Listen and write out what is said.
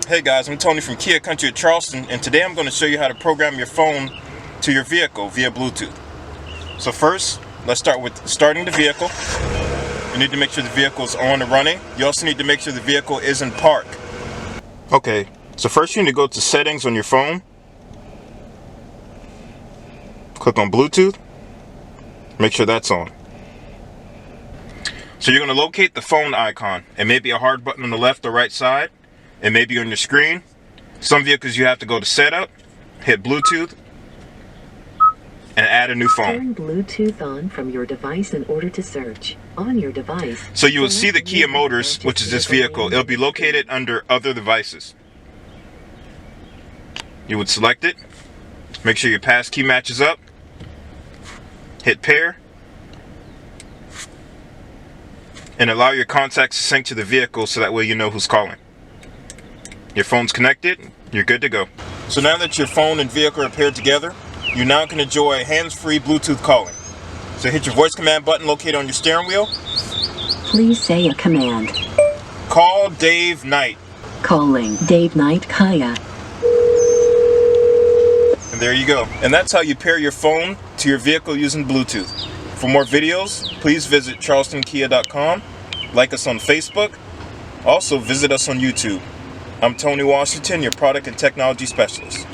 Hey guys, I'm Tony from Kia Country at Charleston, and today I'm going to show you how to program your phone to your vehicle via Bluetooth. So first, let's start with starting the vehicle. You need to make sure the vehicle is on and running. You also need to make sure the vehicle is in park. Okay, so first you need to go to settings on your phone. Click on Bluetooth. Make sure that's on. So you're going to locate the phone icon. It may be a hard button on the left or right side. It may be on your screen. Some vehicles you have to go to setup, hit Bluetooth, and add a new phone. Turn Bluetooth on from your device in order to search on your device. So you will see the Kia Motors, which is this vehicle. It'll be located under other devices. You would select it. Make sure your passkey matches up. Hit pair. And allow your contacts to sync to the vehicle so that way you know who's calling. Your phone's connected, you're good to go. So now that your phone and vehicle are paired together, you now can enjoy hands-free Bluetooth calling. So hit your voice command button located on your steering wheel. Please say a command. Call Dave Knight. Calling Dave Knight Kaya. And there you go. And that's how you pair your phone to your vehicle using Bluetooth. For more videos, please visit charlestonkia.com. Like us on Facebook. Also visit us on YouTube. I'm Tony Washington, your product and technology specialist.